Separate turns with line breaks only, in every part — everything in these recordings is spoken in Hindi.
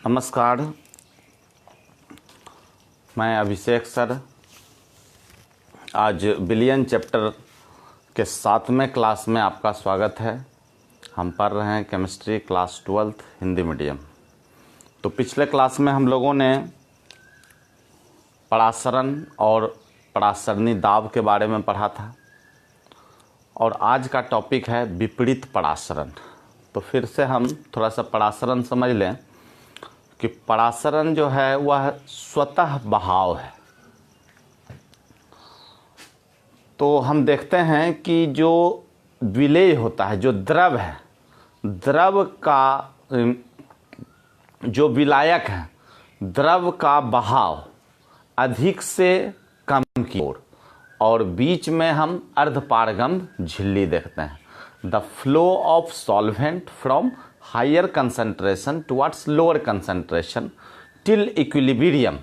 नमस्कार, मैं अभिषेक सर। आज बिलियन चैप्टर के 7वें क्लास में आपका स्वागत है। हम पढ़ रहे हैं chemistry class 12th Hindi medium. तो पिछले क्लास में हम लोगों ने परासरण और परासरणी दाब के बारे में पढ़ा था और आज का टॉपिक है विपरीत परासरण। तो फिर से हम थोड़ा सा परासरण समझ लें कि परासरण जो है वह स्वतः बहाव है। तो हम देखते हैं कि जो विलेय होता है, जो द्रव है, द्रव का जो विलायक है, द्रव का बहाव अधिक से कम की ओर और बीच में हम अर्धपारगम झिल्ली देखते हैं। The flow of solvent from higher concentration towards lower concentration till equilibrium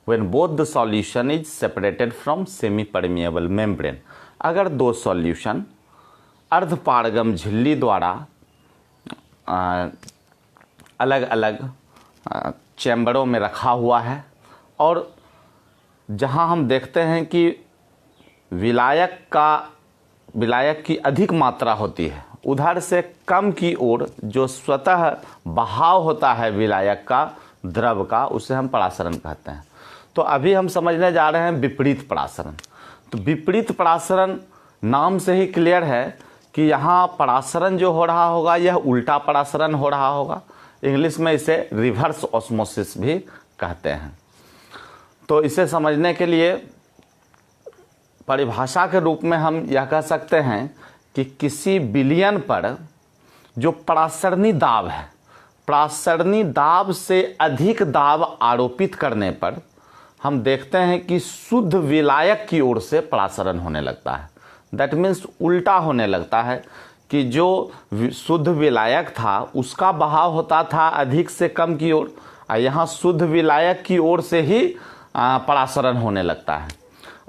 when both the solution is separated from semi permeable membrane। अगर दो सॉल्यूशन अर्धपारगम झिल्ली द्वारा अलग अलग चैम्बरों में रखा हुआ है और जहां हम देखते हैं कि विलायक की अधिक मात्रा होती है, उधर से कम की ओर जो स्वतः बहाव होता है विलायक का, द्रव का, उसे हम परासरण कहते हैं। तो अभी हम समझने जा रहे हैं विपरीत परासरण। तो विपरीत परासरण नाम से ही क्लियर है कि यहाँ परासरण जो हो रहा होगा यह उल्टा परासरण हो रहा होगा। इंग्लिश में इसे रिवर्स ऑस्मोसिस भी कहते हैं। तो इसे समझने के लिए परिभाषा के रूप में हम यह कह सकते हैं कि किसी विलयन पर जो परासरणी दाब है, परासरणी दाब से अधिक दाब आरोपित करने पर हम देखते हैं कि शुद्ध विलायक की ओर से परासरण होने लगता है। दैट मीन्स उल्टा होने लगता है कि जो शुद्ध विलायक था उसका बहाव होता था अधिक से कम की ओर, और यहाँ शुद्ध विलायक की ओर से ही परासरण होने लगता है।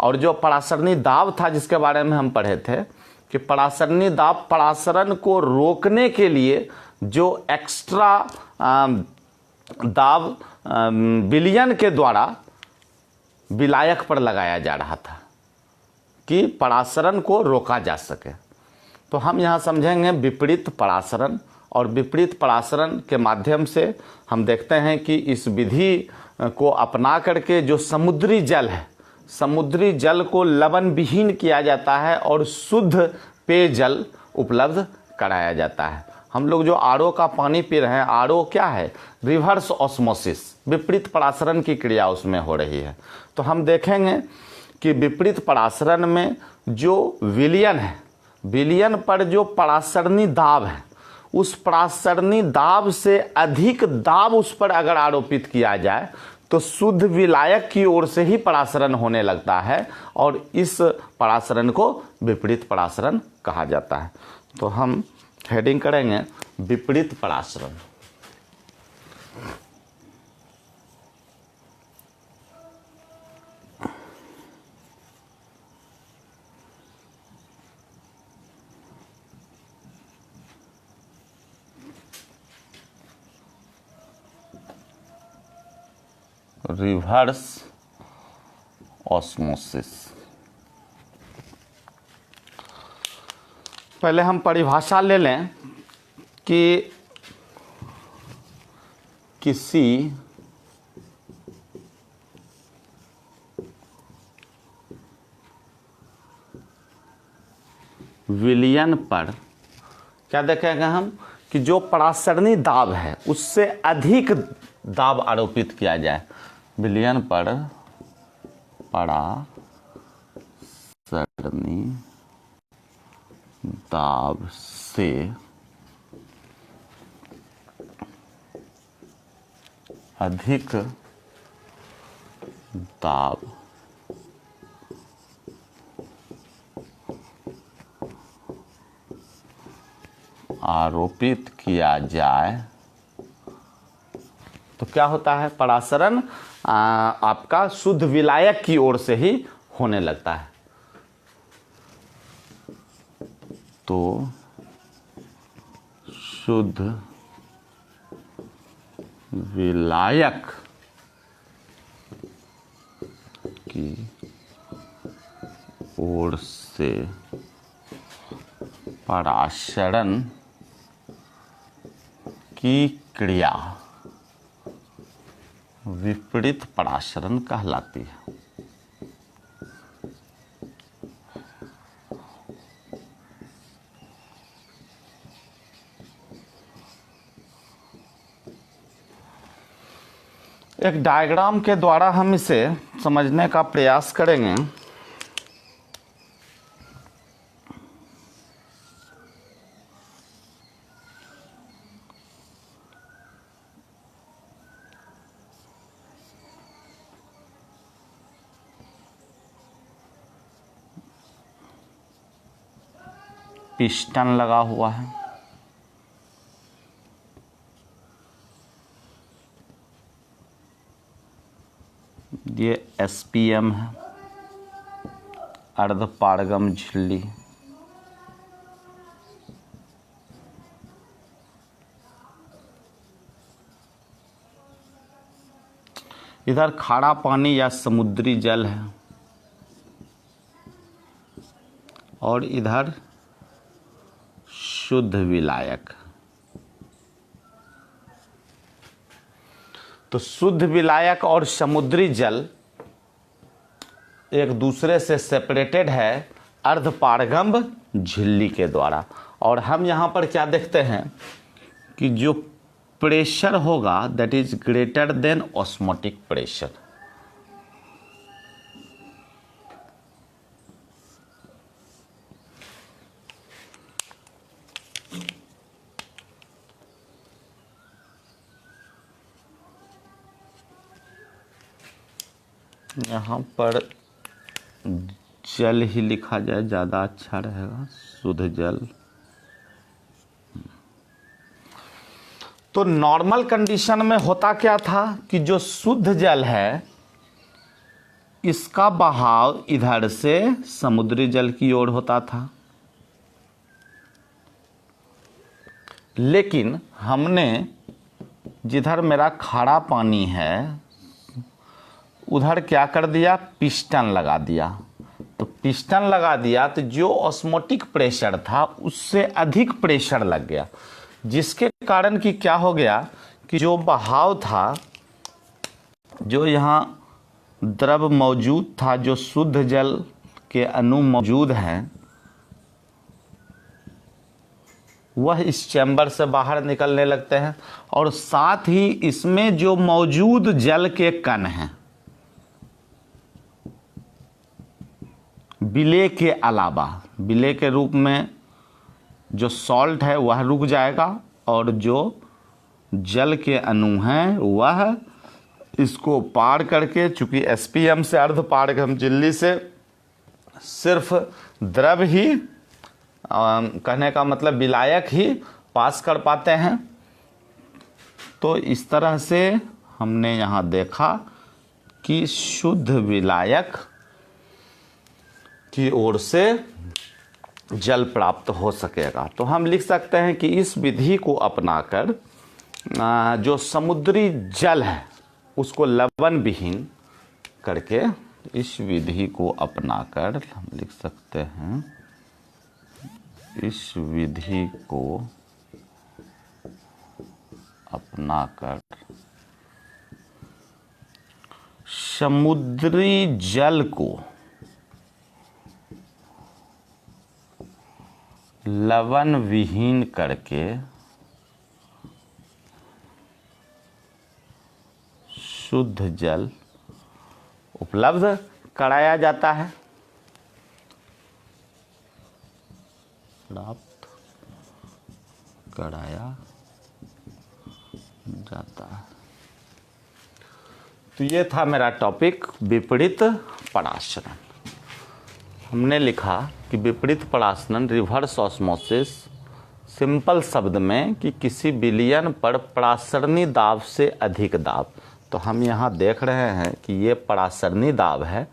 और जो परासरणी दाब था जिसके बारे में हम पढ़े थे कि परासरणी दाब परासरण को रोकने के लिए जो एक्स्ट्रा दाब विलयन के द्वारा विलायक पर लगाया जा रहा था कि परासरण को रोका जा सके। तो हम यहाँ समझेंगे विपरीत परासरण, और विपरीत परासरण के माध्यम से हम देखते हैं कि इस विधि को अपना करके जो समुद्री जल है, समुद्री जल को लवण विहीन किया जाता है और शुद्ध पेयजल उपलब्ध कराया जाता है। हम लोग जो आरओ का पानी पी रहे हैं, आरओ क्या है? रिवर्स ऑस्मोसिस, विपरीत परासरण की क्रिया उसमें हो रही है। तो हम देखेंगे कि विपरीत परासरण में जो विलयन है, विलयन पर जो परासरणी दाब है, उस परासरणी दाब से अधिक दाब उस पर अगर आरोपित किया जाए तो शुद्ध विलायक की ओर से ही परासरण होने लगता है और इस परासरण को विपरीत परासरण कहा जाता है। तो हम हेडिंग करेंगे विपरीत परासरण। Reverse osmosis. पहले हम परिभाषा ले लें कि किसी विलयन पर क्या देखेंगे हम कि जो परासरणी दाब है उससे अधिक दाब आरोपित किया जाए। विलयन पर परासरणी दाब से अधिक दाब आरोपित किया जाए तो क्या होता है? परासरण आपका शुद्ध विलायक की ओर से ही होने लगता है। तो शुद्ध विलायक की ओर से परासरण की क्रिया विपरीत परासरण कहलाती है। एक डायग्राम के द्वारा हम इसे समझने का प्रयास करेंगे। पिस्टन लगा हुआ है, ये एसपीएम है, अर्धपारगम झिल्ली। इधर खारा पानी या समुद्री जल है और इधर शुद्ध विलायक। तो शुद्ध विलायक और समुद्री जल एक दूसरे से सेपरेटेड है अर्धपारगम झिल्ली के द्वारा। और हम यहां पर क्या देखते हैं कि जो प्रेशर होगा that is greater than osmotic pressure. यहाँ पर जल ही लिखा जाए ज़्यादा अच्छा रहेगा, शुद्ध जल। तो नॉर्मल कंडीशन में होता क्या था कि जो शुद्ध जल है इसका बहाव इधर से समुद्री जल की ओर होता था, लेकिन हमने जिधर मेरा खारा पानी है उधर क्या कर दिया, पिस्टन लगा दिया। तो पिस्टन लगा दिया तो जो ऑस्मोटिक प्रेशर था उससे अधिक प्रेशर लग गया, जिसके कारण कि क्या हो गया कि जो बहाव था, जो यहाँ द्रव मौजूद था, जो शुद्ध जल के अणु मौजूद हैं, वह इस चैम्बर से बाहर निकलने लगते हैं। और साथ ही इसमें जो मौजूद जल के कण हैं, विलेय के अलावा, विलेय के रूप में जो सॉल्ट है वह रुक जाएगा और जो जल के अणु हैं वह इसको पार करके, चूंकि एसपीएम से अर्धपारगम झिल्ली से सिर्फ द्रव ही कहने का मतलब विलायक ही पास कर पाते हैं। तो इस तरह से हमने यहाँ देखा कि शुद्ध विलायक की ओर से जल प्राप्त हो सकेगा। तो हम लिख सकते हैं कि इस विधि को अपनाकर जो समुद्री जल है उसको लवण विहीन करके, इस विधि को अपनाकर हम लिख सकते हैं, इस विधि को अपनाकर समुद्री जल को लवण विहीन करके शुद्ध जल उपलब्ध कराया जाता है, प्राप्त कराया जाता है। तो ये था मेरा टॉपिक विपरीत परासरण। हमने लिखा कि विपरीत परासरण, रिवर्स ऑस्मोसिस, सिंपल शब्द में कि किसी विलयन पर परासरणी दाब से अधिक दाब। तो हम यहाँ देख रहे हैं कि ये परासरणी दाब है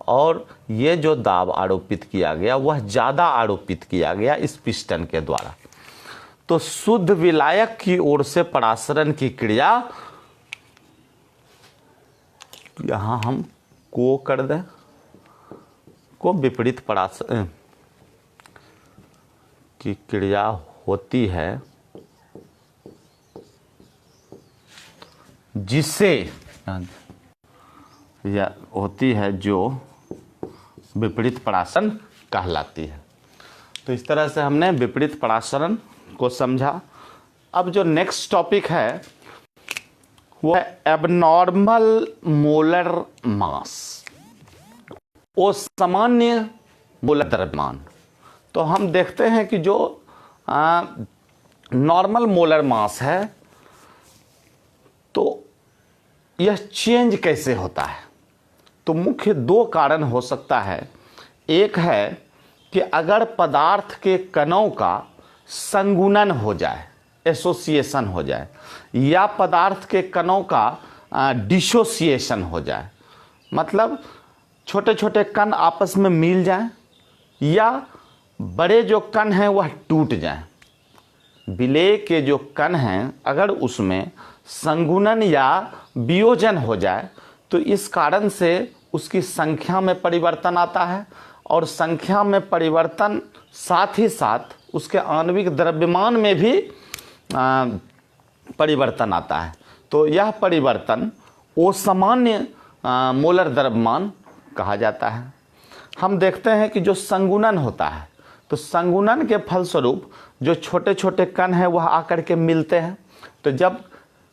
और ये जो दाब आरोपित किया गया वह ज़्यादा आरोपित किया गया इस पिस्टन के द्वारा। तो शुद्ध विलायक की ओर से परासरण की क्रिया यहाँ हम को कर दें, को विपरीत परासरण की क्रिया होती है जिसे या होती है जो विपरीत परासरण कहलाती है। तो इस तरह से हमने विपरीत परासरण को समझा। अब जो नेक्स्ट टॉपिक है वो है एबनॉर्मल मोलर मास, वो सामान्य मोलर द्रव्यमान। तो हम देखते हैं कि जो नॉर्मल मोलर मास है तो यह चेंज कैसे होता है। तो मुख्य दो कारण हो सकता है। एक है कि अगर पदार्थ के कणों का संगुणन हो जाए, एसोसिएशन हो जाए, या पदार्थ के कणों का डिसोसिएशन हो जाए, मतलब छोटे छोटे कण आपस में मिल जाएं या बड़े जो कण हैं वह टूट जाएं। विलेय के जो कण हैं अगर उसमें संगुणन या वियोजन हो जाए तो इस कारण से उसकी संख्या में परिवर्तन आता है, और संख्या में परिवर्तन साथ ही साथ उसके आणविक द्रव्यमान में भी परिवर्तन आता है। तो यह परिवर्तन असामान्य मोलर द्रव्यमान कहा जाता है। हम देखते हैं कि जो संगुणन होता है तो संगुणन के फलस्वरूप जो छोटे छोटे कण हैं वह आकर के मिलते हैं। तो जब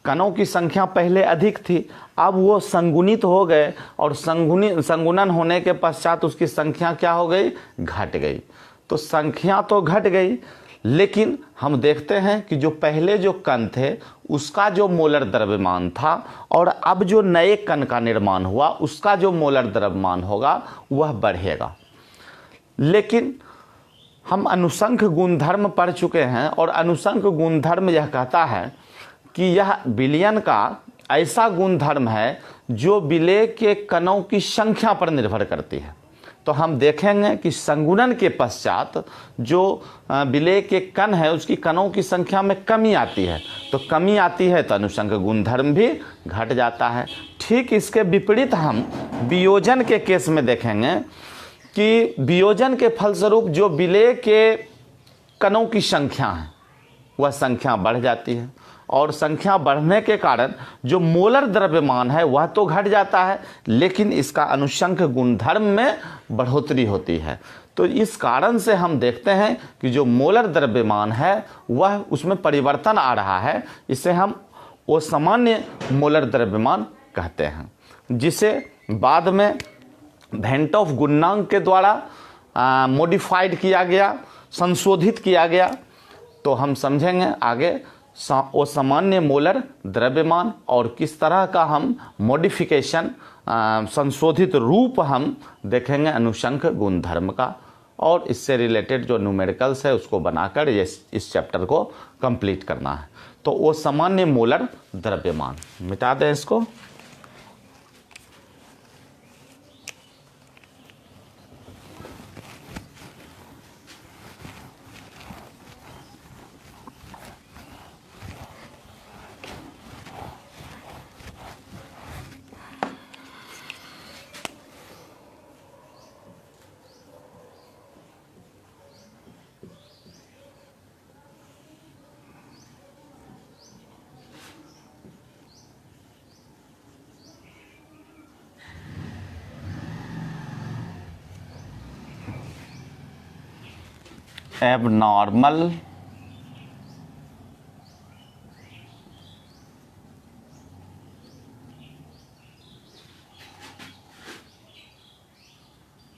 कणों की संख्या पहले अधिक थी, अब वो संगुणित हो गए, और संगुणन होने के पश्चात उसकी संख्या क्या हो गई, घट गई। तो संख्या तो घट गई, लेकिन हम देखते हैं कि जो पहले जो कण थे उसका जो मोलर द्रव्यमान था और अब जो नए कण का निर्माण हुआ उसका जो मोलर द्रव्यमान होगा वह बढ़ेगा। लेकिन हम अनुसंख्य गुणधर्म पढ़ चुके हैं, और अनुसंख्य गुणधर्म यह कहता है कि यह विलयन का ऐसा गुणधर्म है जो विलेय के कणों की संख्या पर निर्भर करती है। तो हम देखेंगे कि संगुणन के पश्चात जो विलेय के कण है उसकी कणों की संख्या में कमी आती है। तो कमी आती है तो अनुसंख्य गुणधर्म भी घट जाता है। ठीक इसके विपरीत हम वियोजन के केस में देखेंगे कि वियोजन के फलस्वरूप जो विलेय के कणों की संख्या है वह संख्या बढ़ जाती है, और संख्या बढ़ने के कारण जो मोलर द्रव्यमान है वह तो घट जाता है, लेकिन इसका अनुसंख्य गुणधर्म में बढ़ोतरी होती है। तो इस कारण से हम देखते हैं कि जो मोलर द्रव्यमान है वह उसमें परिवर्तन आ रहा है। इसे हम असामान्य मोलर द्रव्यमान कहते हैं, जिसे बाद में वेंट ऑफ गुणांक के द्वारा मॉडिफाइड किया गया, संशोधित किया गया। तो हम समझेंगे आगे असामान्य मोलर द्रव्यमान और किस तरह का हम मॉडिफिकेशन, संशोधित रूप हम देखेंगे अनुसंख्य गुणधर्म का, और इससे रिलेटेड जो न्यूमेरिकल्स है उसको बनाकर इस चैप्टर को कंप्लीट करना है। तो असामान्य मोलर द्रव्यमान मिटा दें इसको। Abnormal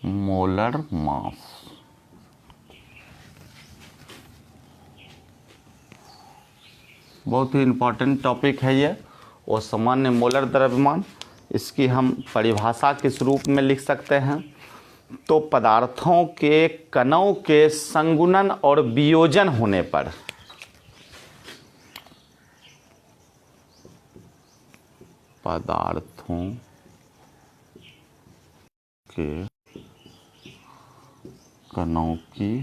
molar mass. बहुत ही इम्पोर्टेंट टॉपिक है ये, और सामान्य मोलर द्रव्यमान। इसकी हम परिभाषा किस रूप में लिख सकते हैं, तो पदार्थों के कणों के संगुणन और वियोजन होने पर पदार्थों के कणों की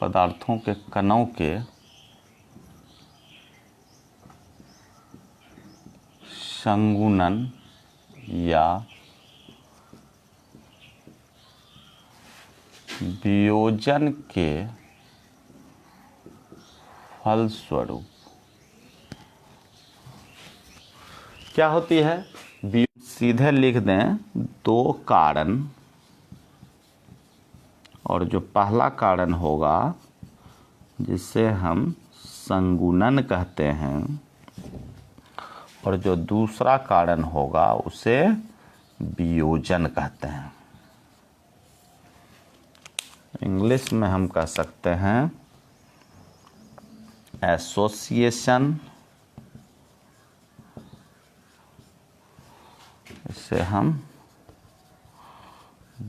पदार्थों के कणों के संगुणन या वियोजन के फलस्वरूप क्या होती है। सीधे लिख दें, दो कारण, और जो पहला कारण होगा जिसे हम संगुणन कहते हैं, और जो दूसरा कारण होगा उसे वियोजन कहते हैं। इंग्लिश में हम कह सकते हैं एसोसिएशन, इसे हम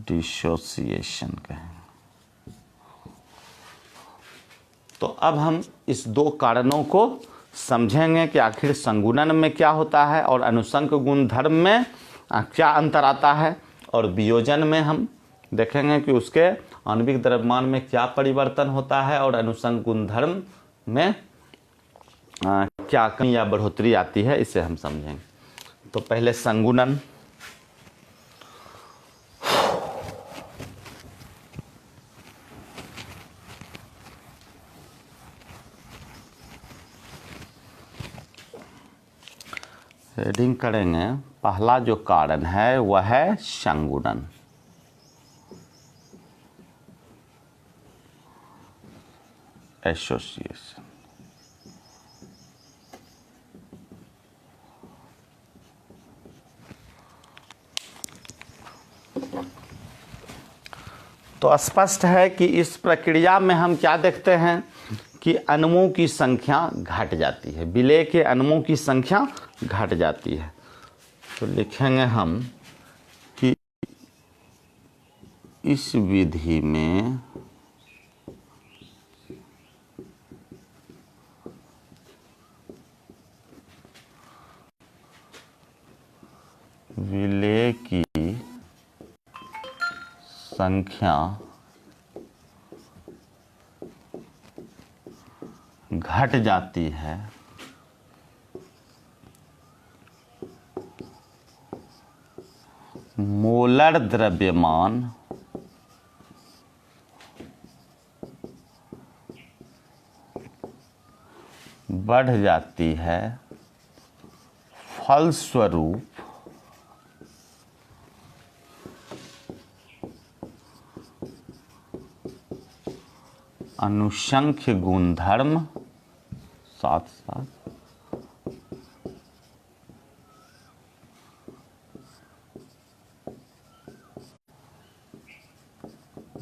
डिसोसिएशन कहेंगे। तो अब हम इस दो कारणों को समझेंगे कि आखिर संगुणन में क्या होता है और अनुषंग गुणधर्म में क्या अंतर आता है, और वियोजन में हम देखेंगे कि उसके आणविक द्रव्यमान में क्या परिवर्तन होता है और अनुषंग गुणधर्म में क्या कमी या बढ़ोतरी आती है, इसे हम समझेंगे। तो पहले संगुणन। हेडिंग करेंगे, पहला जो कारण है वह है संगुणन। एसोसिएशन। तो स्पष्ट है कि इस प्रक्रिया में हम क्या देखते हैं कि अणुओं की संख्या घट जाती है, विलेय के अणुओं की संख्या घट जाती है। तो लिखेंगे हम कि इस विधि में विलेय की संख्या घट जाती है मोलर द्रव्यमान बढ़ जाती है, फलस्वरूप अनुसंख्य गुणधर्म साथ साथ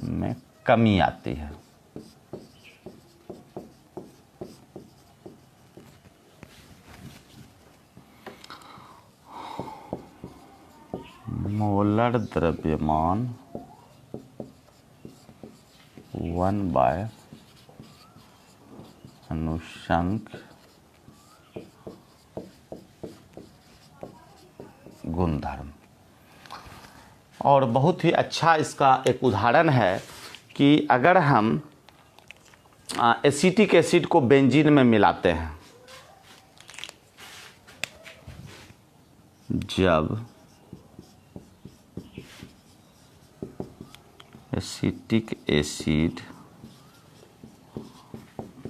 में कमी आती है। मोलर द्रव्यमान 1/, अनुसंख्य गुणधर्म। और बहुत ही अच्छा इसका एक उदाहरण है कि अगर हम एसिटिक एसिड को बेंजीन में मिलाते हैं, जब एसिटिक एसिड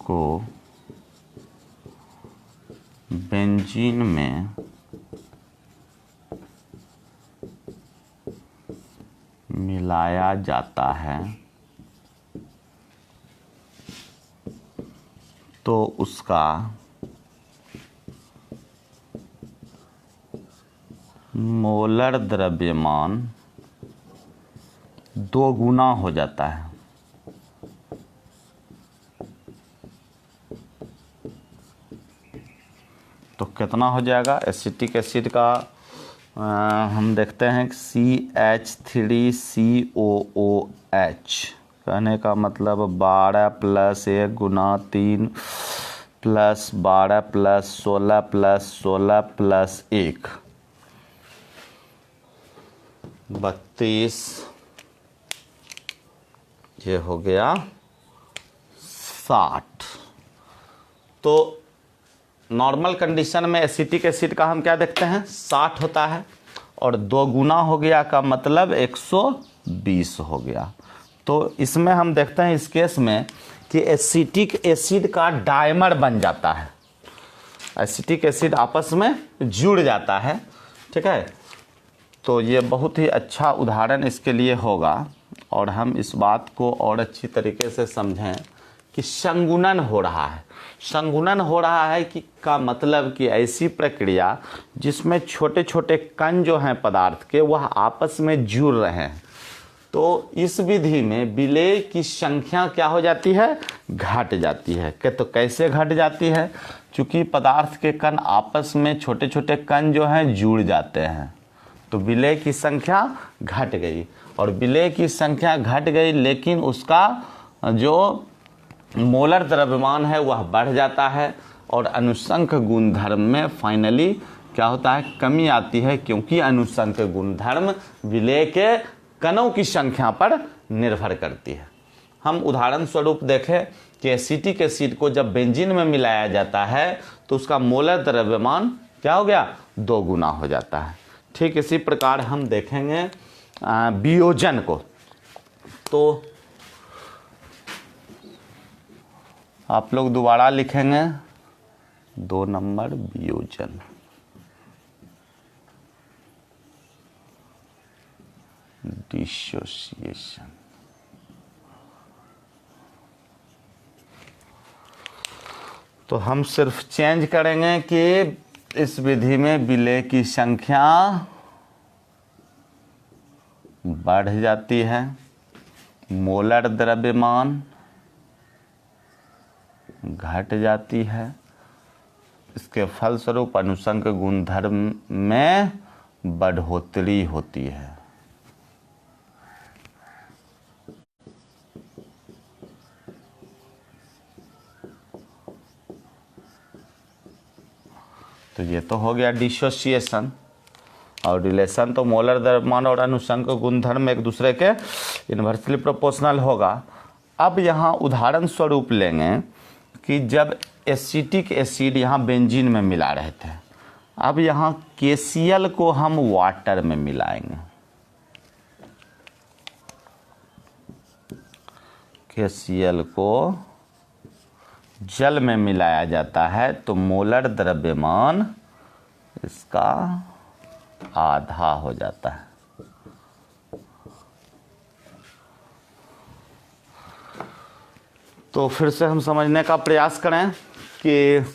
को बेंजीन में मिलाया जाता है तो उसका मोलर द्रव्यमान 2 गुना हो जाता है। तो कितना हो जाएगा एसिटिक एसिड का, हम देखते हैं CH3COOH, कहने का मतलब 12 + 1 × 3 + 12 + 16 + 16 + 1 32, ये हो गया 60। तो नॉर्मल कंडीशन में एसिटिक एसिड का हम क्या देखते हैं 60 होता है, और 2 गुना हो गया का मतलब 120 हो गया। तो इसमें हम देखते हैं इस केस में कि एसिटिक एसिड का डायमर बन जाता है, एसिटिक एसिड आपस में जुड़ जाता है। ठीक है, तो ये बहुत ही अच्छा उदाहरण इसके लिए होगा, और हम इस बात को और अच्छी तरीके से समझें कि संगुणन हो रहा है। संगुणन हो रहा है कि का मतलब कि ऐसी प्रक्रिया जिसमें छोटे छोटे कण जो हैं पदार्थ के वह आपस में जुड़ रहे हैं। तो इस विधि में विलेय की संख्या क्या हो जाती है, घट जाती है। तो कैसे घट जाती है, चूंकि पदार्थ के कण आपस में छोटे छोटे कण जो हैं जुड़ जाते हैं, तो विलेय की संख्या घट गई, और विलेय की संख्या घट गई लेकिन उसका जो मोलर द्रव्यमान है वह बढ़ जाता है, और अनुसंक गुणधर्म में फाइनली क्या होता है, कमी आती है, क्योंकि अनुसंक गुणधर्म विलेय के कणों की संख्या पर निर्भर करती है। हम उदाहरण स्वरूप देखें कि एसिटिक एसिड को जब बेंजीन में मिलाया जाता है तो उसका मोलर द्रव्यमान क्या हो गया, 2 गुना हो जाता है। ठीक इसी प्रकार हम देखेंगे वियोजन को। तो आप लोग दोबारा लिखेंगे 2 नंबर वियोजन। डिसोसिएशन। तो हम सिर्फ चेंज करेंगे कि इस विधि में विलेय की संख्या बढ़ जाती है, मोलर द्रव्यमान घट जाती है, इसके फलस्वरूप अनुसंक गुणधर्म में बढ़ोतरी होती है। तो ये तो हो गया डिसोसिएशन, और रिलेशन तो मोलर द्रव्यमान और अनुसंक गुणधर्म एक दूसरे के इन्वर्सली प्रोपोर्शनल होगा। अब यहाँ उदाहरण स्वरूप लेंगे कि जब एसिटिक एसिड यहाँ बेंजीन में मिला रहे थे, अब यहाँ KCl को हम वाटर में मिलाएंगे। KCl को जल में मिलाया जाता है तो मोलर द्रव्यमान इसका आधा हो जाता है। तो फिर से हम समझने का प्रयास करें कि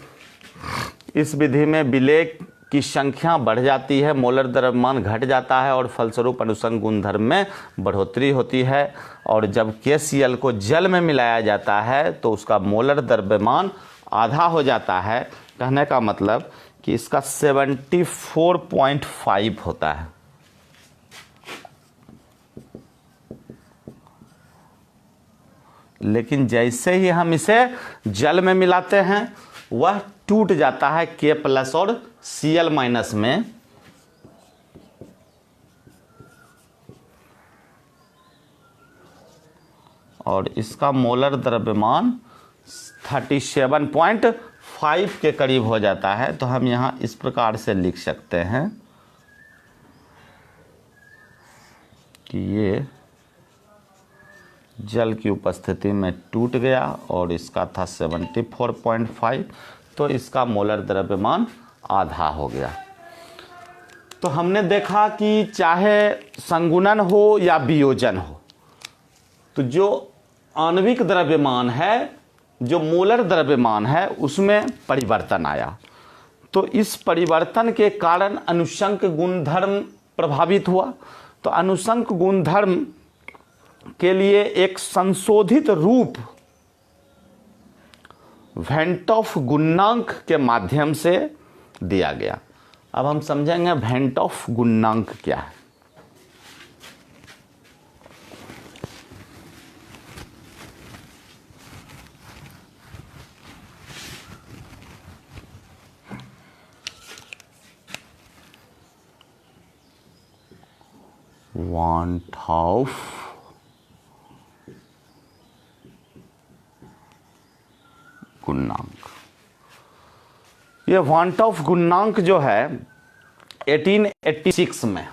इस विधि में विलेय की संख्या बढ़ जाती है, मोलर द्रव्यमान घट जाता है, और फलस्वरूप अनुसंक गुणधर्म में बढ़ोतरी होती है। और जब KCl को जल में मिलाया जाता है तो उसका मोलर द्रव्यमान आधा हो जाता है। कहने का मतलब कि इसका 74.5 होता है। लेकिन जैसे ही हम इसे जल में मिलाते हैं वह टूट जाता है K+ और Cl- में, और इसका मोलर द्रव्यमान 37.5 के करीब हो जाता है। तो हम यहाँ इस प्रकार से लिख सकते हैं कि ये जल की उपस्थिति में टूट गया और इसका था 74.5, तो इसका मोलर द्रव्यमान आधा हो गया। तो हमने देखा कि चाहे संगुणन हो या वियोजन हो, तो जो आणविक द्रव्यमान है, जो मोलर द्रव्यमान है, उसमें परिवर्तन आया। तो इस परिवर्तन के कारण अनुसंक गुणधर्म प्रभावित हुआ। तो अनुसंक गुणधर्म के लिए एक संशोधित रूप वेंटॉफ गुणांक के माध्यम से दिया गया। अब हम समझेंगे वेंटॉफ गुणांक क्या है। वेंटॉफ गुणांक ये वांट ऑफ गुणांक जो है 1886 में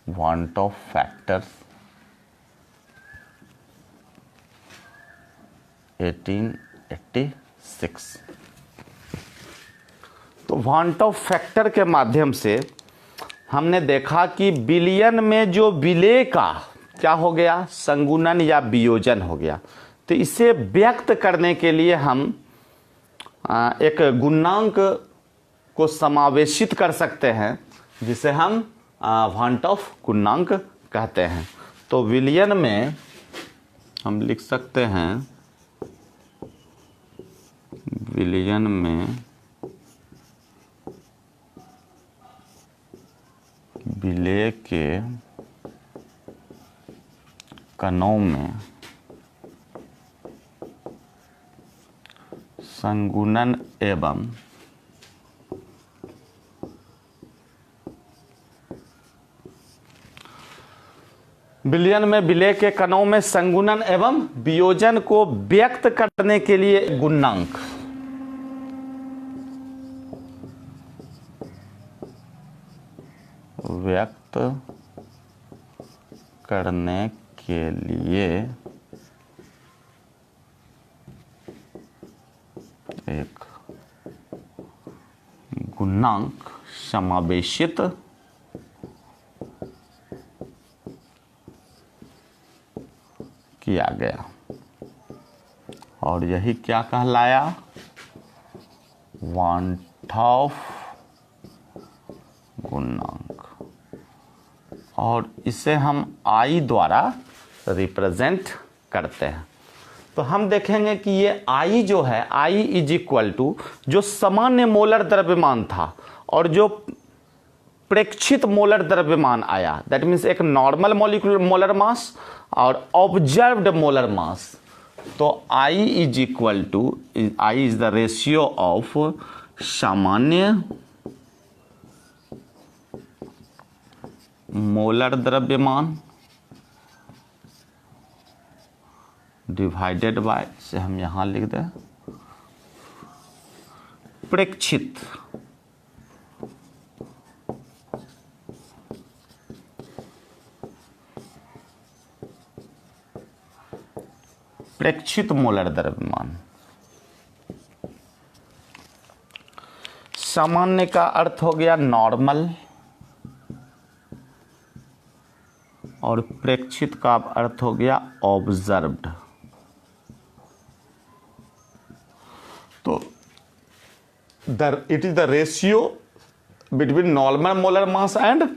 वांट ऑफ फैक्टर्स 1886। तो वांट ऑफ फैक्टर के माध्यम से हमने देखा कि बिलियन में जो विलय का क्या हो गया, संगुणन या वियोजन हो गया। तो इसे व्यक्त करने के लिए हम एक गुणांक को समावेशित कर सकते हैं, जिसे हम वांट ऑफ गुणांक कहते हैं। तो विलियन में हम लिख सकते हैं, विलियन में विलय के कणों में संगुणन एवं विलयन में विलय के कणों में संगुणन एवं वियोजन को व्यक्त करने के लिए गुणांक व्यक्त करने के लिए एक गुणांक समावेशित किया गया, और यही क्या कहलाया, वांट ऑफ गुणांक। और इसे हम I द्वारा रिप्रेजेंट करते हैं। तो हम देखेंगे कि ये I जो है, I इज इक्वल टू जो सामान्य मोलर द्रव्यमान था और जो प्रेक्षित मोलर द्रव्यमान आया, दैट मीन्स एक नॉर्मल मॉलिक्यूलर मोलर मास और ऑब्जर्व्ड मोलर मास। तो I is equal to, I is the ratio of सामान्य मोलर द्रव्यमान डिवाइडेड बाय, से हम यहां लिख दें, प्रेक्षित प्रेक्षित मोलर द्रव्यमान। सामान्य का अर्थ हो गया नॉर्मल और प्रेक्षित का अर्थ हो गया ऑब्जर्व्ड। तो it is the ratio between normal molar mass and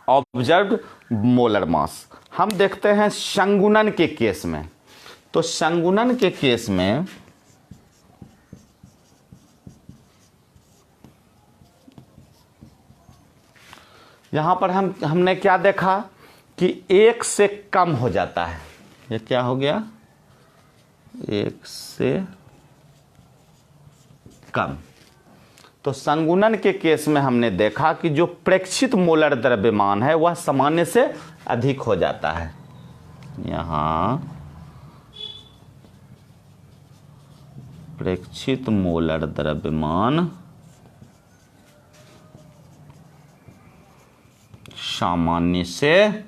observed molar मास। हम देखते हैं संगुणन के केस में। तो संगुणन के केस में यहां पर हमने क्या देखा कि 1 से कम हो जाता है। ये क्या हो गया, 1 से कम। तो संगुणन के केस में हमने देखा कि जो प्रेक्षित मोलर द्रव्यमान है वह सामान्य से अधिक हो जाता है। यहां प्रेक्षित मोलर द्रव्यमान सामान्य से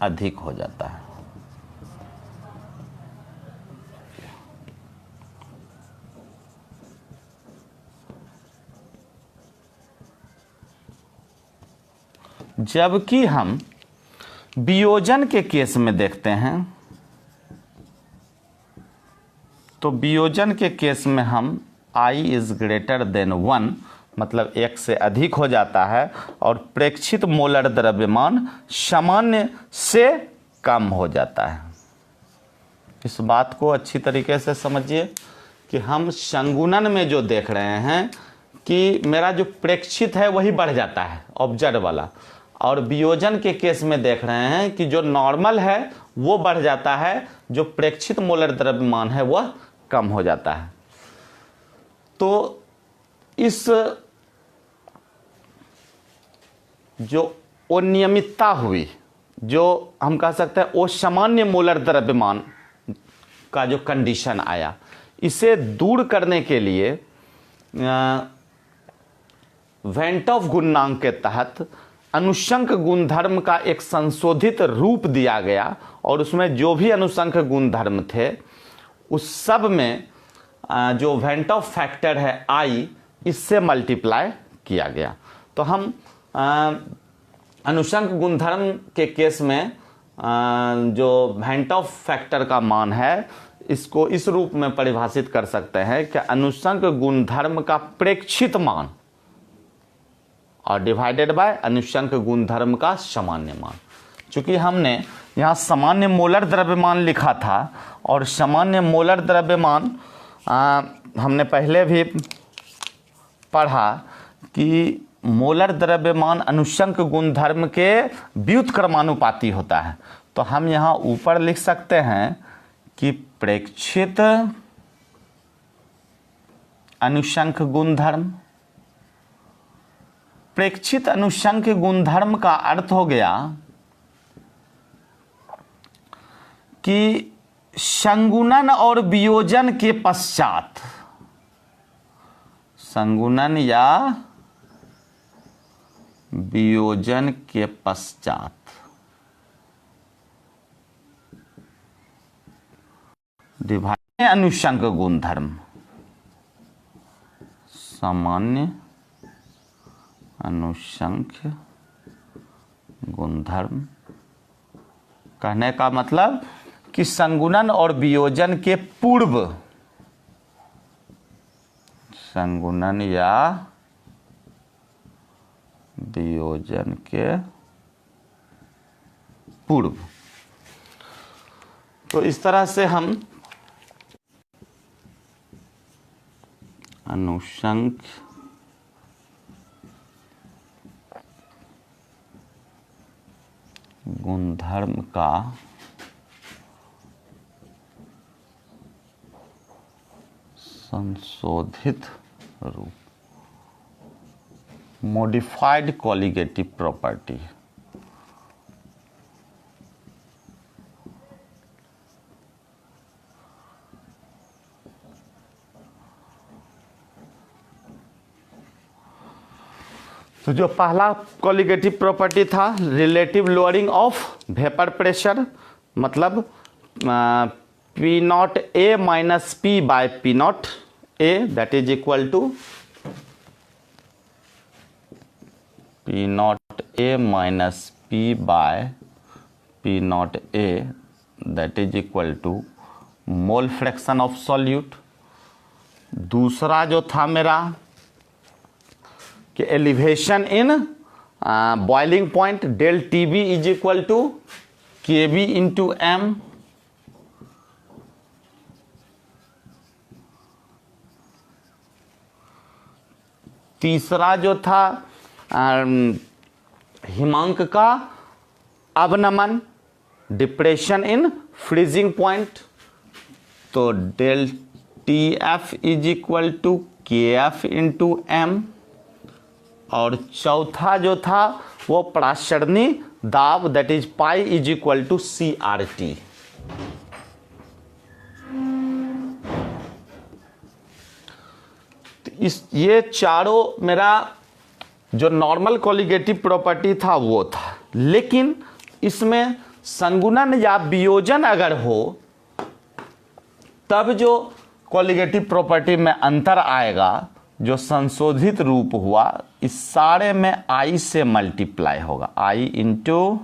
अधिक हो जाता है। जबकि हम वियोजन के केस में देखते हैं, तो वियोजन के केस में हम I इज ग्रेटर देन 1, मतलब 1 से अधिक हो जाता है, और प्रेक्षित मोलर द्रव्यमान सामान्य से कम हो जाता है। इस बात को अच्छी तरीके से समझिए कि हम संगुणन में जो देख रहे हैं कि मेरा जो प्रेक्षित है वही बढ़ जाता है, ऑब्जर्व वाला, और वियोजन के केस में देख रहे हैं कि जो नॉर्मल है वो बढ़ जाता है, जो प्रेक्षित मोलर द्रव्यमान है वह कम हो जाता है। तो इस जो वो नियमितता हुई, जो हम कह सकते हैं वो सामान्य मोलर द्रव्यमान का जो कंडीशन आया, इसे दूर करने के लिए वेंटॉफ गुणांक के तहत अनुषंक गुणधर्म का एक संशोधित रूप दिया गया और उसमें जो भी अनुषंक गुणधर्म थे उस सब में जो वेंटॉफ फैक्टर है I, इससे मल्टीप्लाई किया गया। तो हम अनुषंक गुणधर्म के केस में जो वेंटॉफ फैक्टर का मान है इसको इस रूप में परिभाषित कर सकते हैं कि अनुषंक गुणधर्म का प्रेक्षित मान और डिवाइडेड बाय अनुषंक गुणधर्म का सामान्य मान। चूंकि हमने यहाँ सामान्य मोलर द्रव्यमान लिखा था और सामान्य मोलर द्रव्यमान हमने पहले भी पढ़ा कि मोलर द्रव्यमान अनुषंक गुणधर्म के व्युत्क्रमानुपाती होता है। तो हम यहाँ ऊपर लिख सकते हैं कि प्रेक्षित अनुषंक गुणधर्म, प्रेक्षित अनुषंक गुणधर्म का अर्थ हो गया कि संगुणन और वियोजन के पश्चात, संगुणन या वियोजन के पश्चात डिवाइड अनुषंक गुणधर्म, सामान्य अनुषंक गुणधर्म, कहने का मतलब कि संगुणन और वियोजन के पूर्व, संगुणन या वियोजन के पूर्व। तो इस तरह से हम अनुषंक गुणधर्म का संशोधित रूप, मॉडिफाइड कोलिगेटिव प्रॉपर्टी, तो जो पहला कोलिगेटिव प्रॉपर्टी था relative lowering of vapour pressure, मतलब P naught A minus P by P naught A that is equal to P naught A minus P by P naught A that is equal to mole fraction of solute. दूसरा जो था मेरा कि elevation in boiling point del T B is equal to K B into M. तीसरा जो था हिमांक का अवनमन, डिप्रेशन इन फ्रीजिंग पॉइंट, तो del t f is equal to k f into m. और चौथा जो था वो प्रासरणी दाब that is pi is equal to c r t. ये चारों मेरा जो नॉर्मल कोलिगेटिव प्रॉपर्टी था वो था, लेकिन इसमें संगुणन या वियोजन अगर हो तब जो कोलिगेटिव प्रॉपर्टी में अंतर आएगा, जो संशोधित रूप हुआ, इस सारे में आई से मल्टीप्लाई होगा, i into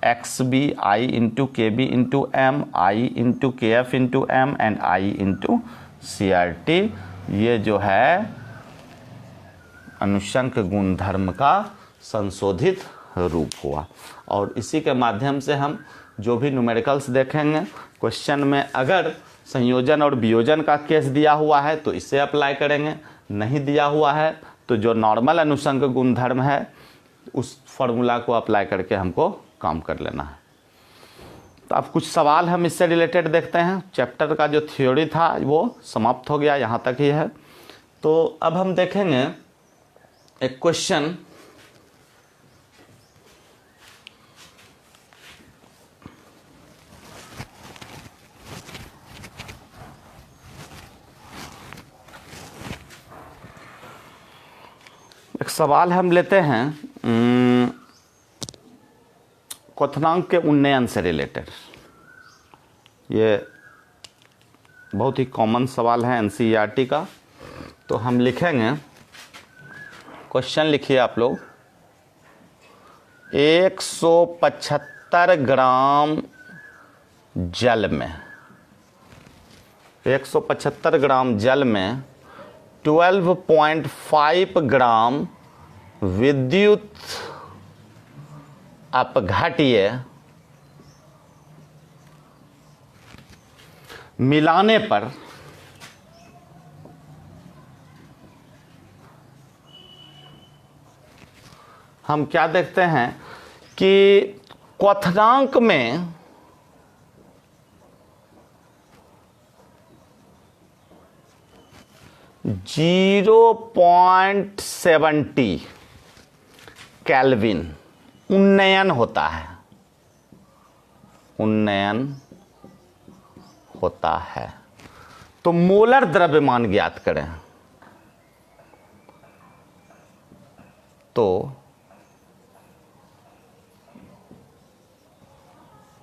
x b, i into k B into m, i into k f into m and i into c r t. ये जो है अनुषंक गुणधर्म का संशोधित रूप हुआ। और इसी के माध्यम से हम जो भी न्यूमेरिकल्स देखेंगे क्वेश्चन में, अगर संयोजन और वियोजन का केस दिया हुआ है तो इससे अप्लाई करेंगे, नहीं दिया हुआ है तो जो नॉर्मल अनुषंक गुणधर्म है उस फॉर्मूला को अप्लाई करके हमको काम कर लेना है। तो अब कुछ सवाल हम इससे रिलेटेड देखते हैं। चैप्टर का जो थ्योरी था वो समाप्त हो गया, यहाँ तक ही है। तो अब हम देखेंगे एक क्वेश्चन एक सवाल हम लेते हैं क्वथनांक के उन्नयन से रिलेटेड। ये बहुत ही कॉमन सवाल है एनसीईआरटी का। तो हम लिखेंगे, क्वेश्चन लिखिए आप लोग। 175 ग्राम जल में 175 ग्राम जल में 12.5 ग्राम विद्युत अपघट्य मिलाने पर हम क्या देखते हैं कि क्वथनांक में .70 केल्विन उन्नयन होता है, उन्नयन होता है। तो मोलर द्रव्यमान ज्ञात करें। तो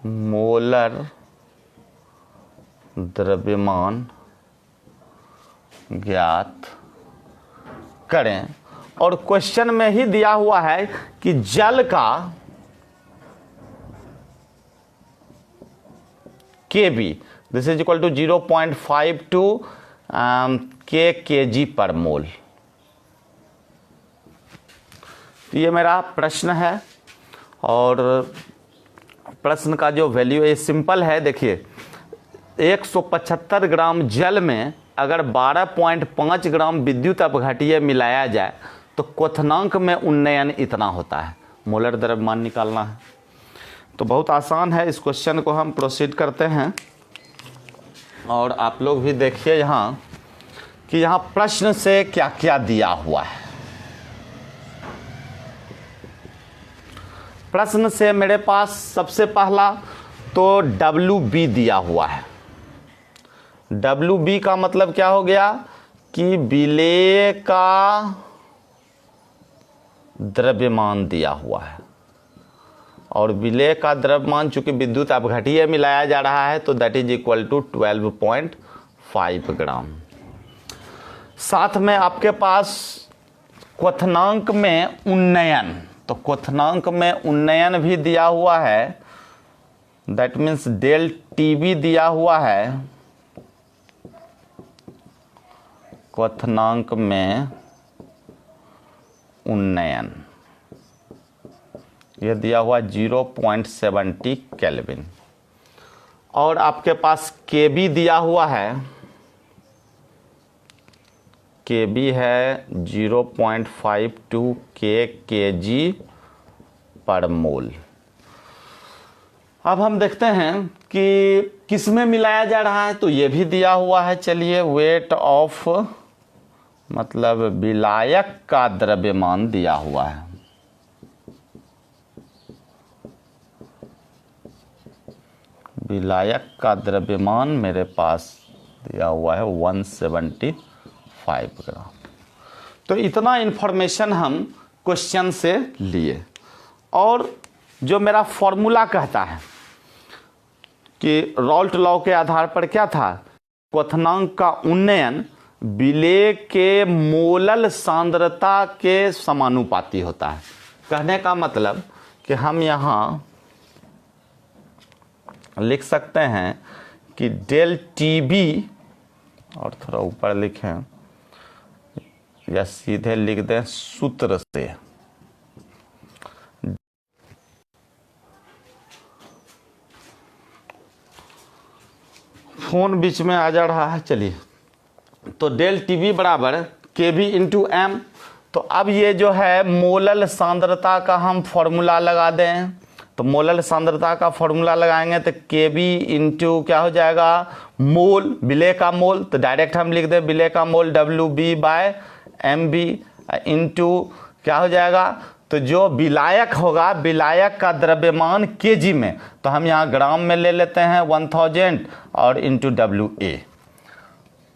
मोलर द्रव्यमान ज्ञात करें। और क्वेश्चन में ही दिया हुआ है कि जल का Kb this is equal to 0.52 kg पर मोल। तो ये मेरा प्रश्न है और प्रश्न का जो वैल्यू है सिंपल है। देखिए 175 ग्राम जल में अगर 12.5 ग्राम विद्युत अपघट्य मिलाया जाए तो क्वथनांक में उन्नयन इतना होता है। मोलर द्रव्यमान निकालना है तो बहुत आसान है। इस क्वेश्चन को हम प्रोसीड करते हैं और आप लोग भी देखिए यहाँ कि यहाँ प्रश्न से क्या क्या दिया हुआ है। प्रश्न से मेरे पास सबसे पहला तो WB दिया हुआ है। WB का मतलब क्या हो गया कि विलेय का द्रव्यमान दिया हुआ है और विलेय का द्रव्यमान चूंकि विद्युत अपघट्य मिलाया जा रहा है तो दैट इज इक्वल टू 12.5 ग्राम। साथ में आपके पास क्वथनांक में उन्नयन, तो क्वथनांक में उन्नयन भी दिया हुआ है। दैट मीन्स डेल टीबी दिया हुआ है। क्वथनांक में उन्नयन यह दिया हुआ 0.70 केल्विन और आपके पास Kb दिया हुआ है। Kb है 0.52 kg पर मोल। अब हम देखते हैं कि किस में मिलाया जा रहा है तो ये भी दिया हुआ है। चलिए वेट ऑफ मतलब विलायक का द्रव्यमान दिया हुआ है। विलायक का द्रव्यमान मेरे पास दिया हुआ है 175 ग्राम। तो इतना इंफॉर्मेशन हम क्वेश्चन से लिए और जो मेरा फॉर्मूला कहता है कि रॉल्ट लॉ के आधार पर क्या था, क्वथनांक का उन्नयन विलेय के मोलल सांद्रता के समानुपाती होता है। कहने का मतलब कि हम यहाँ लिख सकते हैं कि डेल टीबी और थोड़ा ऊपर लिखें या सीधे लिख दें सूत्र से फोन बीच में आ जा रहा है। चलिए तो डेल टीबी बराबर केबी इंटू एम। तो अब ये जो है मोलल सांद्रता का हम फॉर्मूला लगा दें। तो मोलल सांद्रता का फॉर्मूला लगाएंगे तो केबी इंटू क्या हो जाएगा मोल, विलेय का मोल। तो डायरेक्ट हम लिख दें विलेय का मोल WB बाय MB इंटू क्या हो जाएगा, तो जो विलायक होगा विलायक का द्रव्यमान केजी में, तो हम यहाँ ग्राम में ले लेते हैं 1000 और इंटू WA।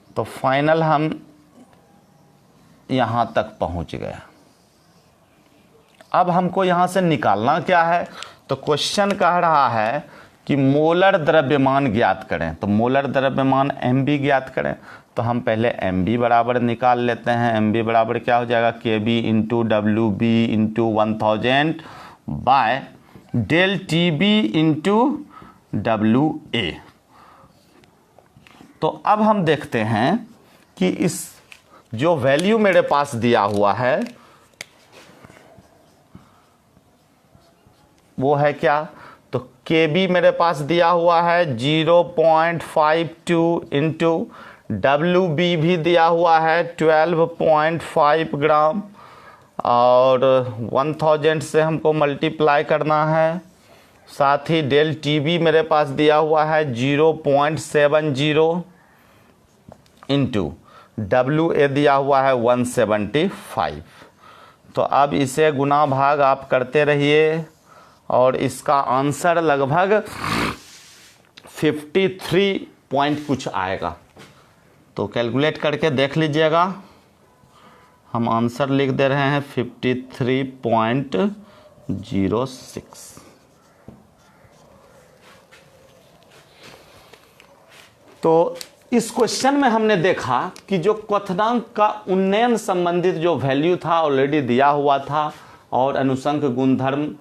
तो फाइनल हम यहाँ तक पहुँच गए। अब हमको यहाँ से निकालना क्या है, तो क्वेश्चन कह रहा है कि मोलर द्रव्यमान ज्ञात करें। तो मोलर द्रव्यमान mb ज्ञात करें, तो हम पहले mb बराबर निकाल लेते हैं। mb बराबर क्या हो जाएगा, kb इंटू डब्ल्यू b into 1000 by del T b into डब्ल्यू ए। तो अब हम देखते हैं कि इस जो वैल्यू मेरे पास दिया हुआ है वो है क्या, तो kb मेरे पास दिया हुआ है 0.52 इंटू WB भी दिया हुआ है 12.5 ग्राम और 1000 से हमको मल्टीप्लाई करना है। साथ ही डेल TB मेरे पास दिया हुआ है 0.70 इंटू WA दिया हुआ है 175। तो अब इसे गुना भाग आप करते रहिए और इसका आंसर लगभग 53 पॉइंट कुछ आएगा। तो कैलकुलेट करके देख लीजिएगा। हम आंसर लिख दे रहे हैं 53.06। तो इस क्वेश्चन में हमने देखा कि जो क्वथनांक का उन्नयन संबंधित जो वैल्यू था ऑलरेडी दिया हुआ था और अनुसंक गुणधर्म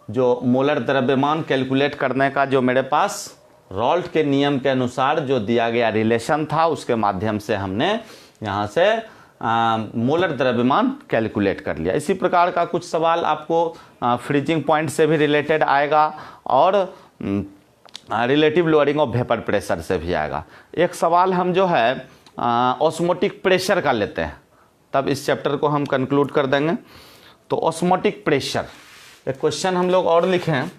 जो मोलर द्रव्यमान कैलकुलेट करने का जो मेरे पास रॉल्ट के नियम के अनुसार जो दिया गया रिलेशन था उसके माध्यम से हमने यहाँ से मोलर द्रव्यमान कैलकुलेट कर लिया। इसी प्रकार का कुछ सवाल आपको फ्रीजिंग पॉइंट से भी रिलेटेड आएगा और relative lowering of vapour pressure से भी आएगा। एक सवाल हम जो है ऑस्मोटिक प्रेशर का लेते हैं, तब इस चैप्टर को हम कंक्लूड कर देंगे। तो ऑस्मोटिक प्रेशर एक क्वेश्चन हम लोग और लिखे हैं,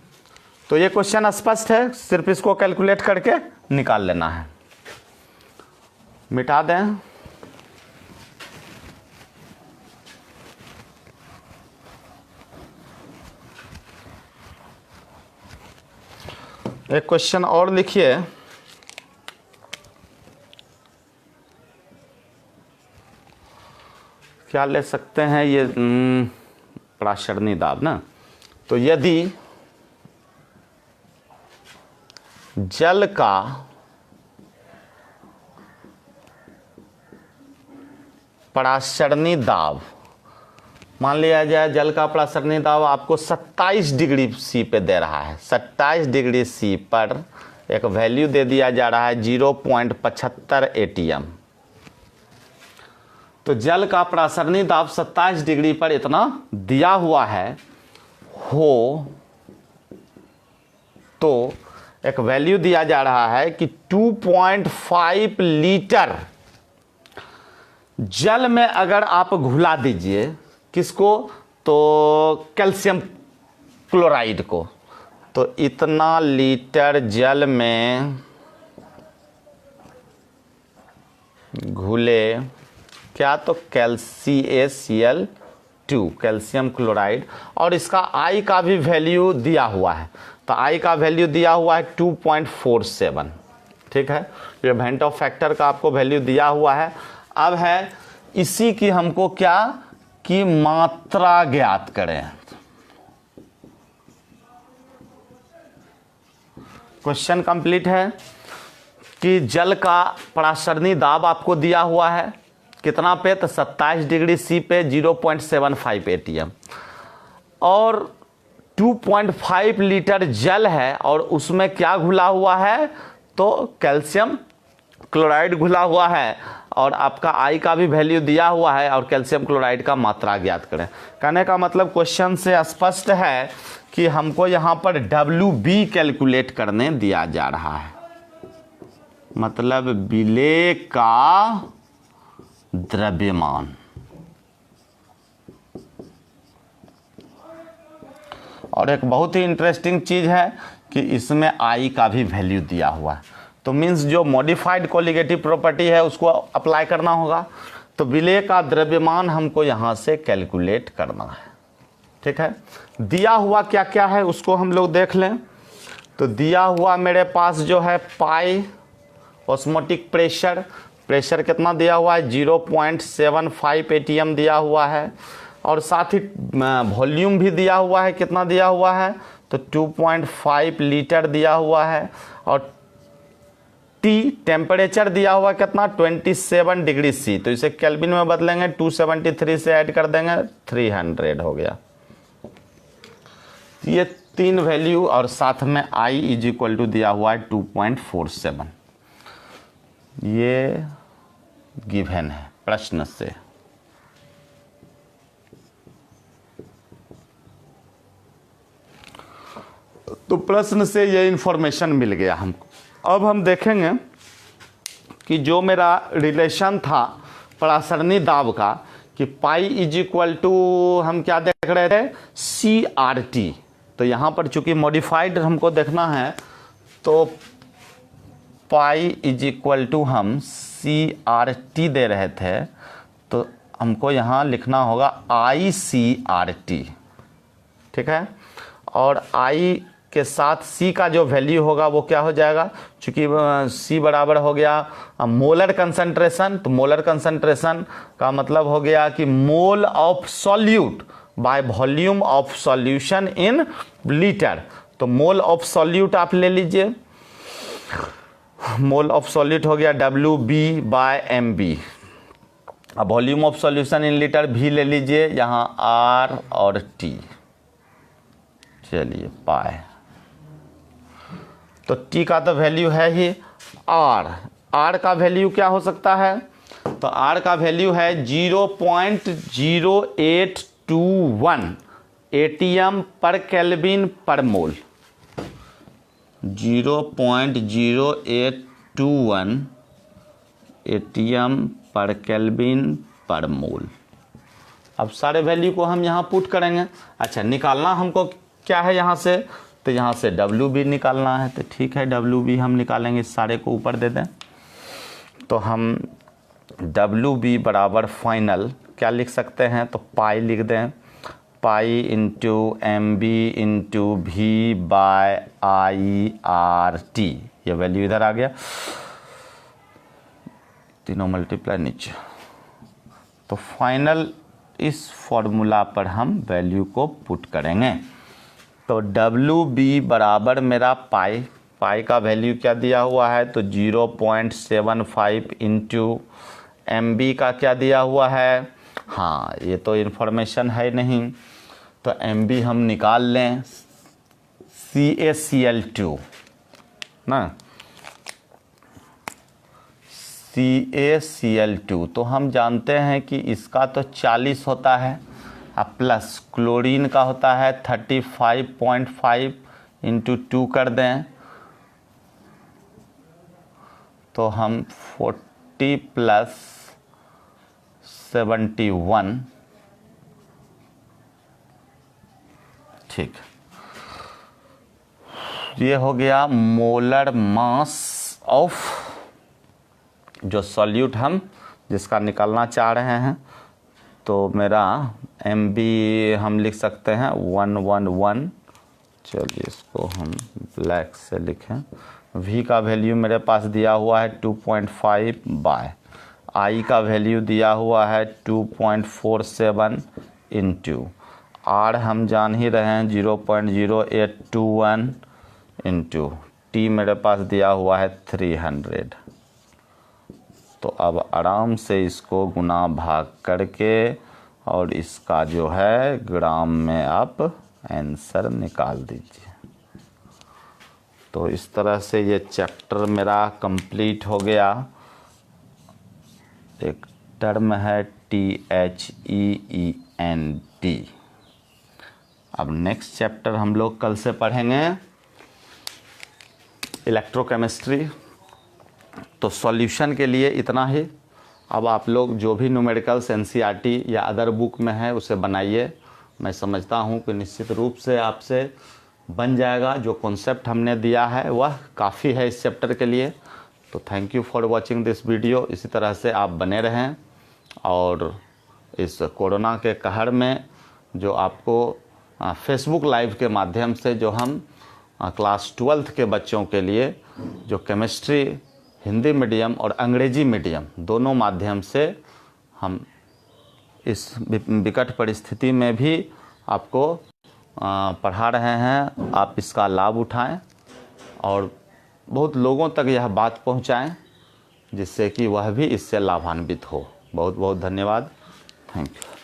तो ये क्वेश्चन स्पष्ट है, सिर्फ इसको कैलकुलेट करके निकाल लेना है। मिटा दें। एक क्वेश्चन और लिखिए, क्या ले सकते हैं ये पराशरणी दाब ना। तो यदि जल का पराशरणी दाब, मान लिया जाए जल का पराशरणी दाब आपको 27 डिग्री सी पे दे रहा है। 27 डिग्री सी पर एक वैल्यू दे दिया जा रहा है 0.75 ATM। तो जल का पराशरणी दाब 27 डिग्री पर इतना दिया हुआ है हो, तो एक वैल्यू दिया जा रहा है कि 2.5 लीटर जल में अगर आप घुला दीजिए किसको, तो कैल्शियम क्लोराइड को, तो इतना लीटर जल में घुले क्या, तो CaCl2 कैल्शियम क्लोराइड, और इसका I का भी वैल्यू दिया हुआ है। तो I का वैल्यू दिया हुआ है 2.47। ठीक है, ये वेंट ऑफ फैक्टर का आपको वैल्यू दिया हुआ है। अब है इसी की हमको क्या की मात्रा ज्ञात करें। क्वेश्चन कंप्लीट है कि जल का पराशरणी दाब आपको दिया हुआ है कितना पे, तो 27 डिग्री सी पे 0.75 ATM और 2.5 लीटर जल है और उसमें क्या घुला हुआ है, तो कैल्शियम क्लोराइड घुला हुआ है और आपका I का भी वैल्यू दिया हुआ है और कैल्शियम क्लोराइड का मात्रा ज्ञात करें। कहने का मतलब क्वेश्चन से स्पष्ट है कि हमको यहाँ पर WB कैलकुलेट करने दिया जा रहा है, मतलब विलेय का द्रव्यमान। और एक बहुत ही इंटरेस्टिंग चीज है कि इसमें I का भी वैल्यू दिया हुआ है, तो मीन्स जो मॉडिफाइड कोलिगेटिव प्रॉपर्टी है उसको अप्लाई करना होगा। तो विलेय का द्रव्यमान हमको यहाँ से कैलकुलेट करना है। ठीक है, दिया हुआ क्या क्या है उसको हम लोग देख लें। तो दिया हुआ मेरे पास जो है पाई ऑस्मोटिक प्रेशर, प्रेशर कितना दिया हुआ है 0.75 ATM दिया हुआ है। और साथ ही वॉल्यूम भी दिया हुआ है, कितना दिया हुआ है तो 2.5 लीटर दिया हुआ है। और टी टेम्परेचर दिया हुआ कितना 27 डिग्री सी, तो इसे केल्विन में बदलेंगे, 273 से ऐड कर देंगे 300 हो गया। ये 3 वैल्यू और साथ में I इज इक्वल टू दिया हुआ है 2.47, ये गिवन है प्रश्न से। तो प्रश्न से ये इंफॉर्मेशन मिल गया हमको। अब हम देखेंगे कि जो मेरा रिलेशन था परासरणी दाब का कि पाई इज इक्वल टू हम क्या देख रहे थे CRT, तो यहाँ पर चूंकि मॉडिफाइड हमको देखना है तो पाई इज इक्वल टू हम CRT दे रहे थे, तो हमको यहाँ लिखना होगा ICRT, ठीक है। और I के साथ C का जो वैल्यू होगा वो क्या हो जाएगा, चूंकि C बराबर हो गया मोलर कंसंट्रेशन, तो मोलर कंसंट्रेशन का मतलब हो गया कि mole of solute by volume of solution in litre. तो मोल ऑफ सॉल्यूट आप ले लीजिए, मोल ऑफ सॉल्यूट हो गया WB/MB। अब volume of solution in litre भी ले लीजिए, यहाँ R और T, चलिए पाए। तो T का तो वैल्यू है ही R का वैल्यू क्या हो सकता है, तो R का वैल्यू है 0.0821 ATM पर केल्विन पर मोल, 0.0821 ATM पर केल्विन पर मोल। अब सारे वैल्यू को हम यहाँ पुट करेंगे। अच्छा, निकालना हमको क्या है यहाँ से, तो यहाँ से WB निकालना है, तो ठीक है WB हम निकालेंगे, इस सारे को ऊपर दे दें। तो हम WB बराबर फाइनल क्या लिख सकते हैं, तो पाई लिख दें, pi into MB into V/IRT, ये वैल्यू इधर आ गया, तीनों मल्टीप्लाई नीचे। तो फाइनल इस फॉर्मूला पर हम वैल्यू को पुट करेंगे। तो WB बराबर मेरा पाई का वैल्यू क्या दिया हुआ है, तो 0.75 इंटू MB का क्या दिया हुआ है, हाँ ये तो इन्फॉर्मेशन है नहीं, तो MB हम निकाल लें, CaCl2 ना, CaCl2 तो हम जानते हैं कि इसका तो 40 होता है, अब प्लस क्लोरीन का होता है 35.5 इंटू 2 कर दें, तो हम 40 प्लस 71, ठीक, ये हो गया मोलर मास ऑफ जो सॉल्यूट हम जिसका निकालना चाह रहे हैं। तो मेरा MB हम लिख सकते हैं 111, चलिए इसको हम ब्लैक से लिखें। V का वैल्यू मेरे पास दिया हुआ है 2.5 बाय, I का वैल्यू दिया हुआ है 2.47 इंटू R हम जान ही रहे हैं 0.0821 इंटू T मेरे पास दिया हुआ है 300। तो अब आराम से इसको गुना भाग करके और इसका जो है ग्राम में आप आंसर निकाल दीजिए। तो इस तरह से ये चैप्टर मेरा कंप्लीट हो गया। एक टर्म है THEENT। अब नेक्स्ट चैप्टर हम लोग कल से पढ़ेंगे इलेक्ट्रोकेमिस्ट्री। तो सॉल्यूशन के लिए इतना ही। अब आप लोग जो भी न्यूमेरिकल्स NCERT या अदर बुक में है उसे बनाइए। मैं समझता हूँ कि निश्चित रूप से आपसे बन जाएगा। जो कॉन्सेप्ट हमने दिया है वह काफ़ी है इस चैप्टर के लिए। तो thank you for watching this video. इसी तरह से आप बने रहें और इस कोरोना के कहर में जो आपको फेसबुक लाइव के माध्यम से जो हम क्लास 12th के बच्चों के लिए जो केमिस्ट्री हिंदी मीडियम और अंग्रेजी मीडियम दोनों माध्यम से हम इस विकट परिस्थिति में भी आपको पढ़ा रहे हैं। आप इसका लाभ उठाएं और बहुत लोगों तक यह बात पहुंचाएं जिससे कि वह भी इससे लाभान्वित हो। बहुत बहुत धन्यवाद। Thank you.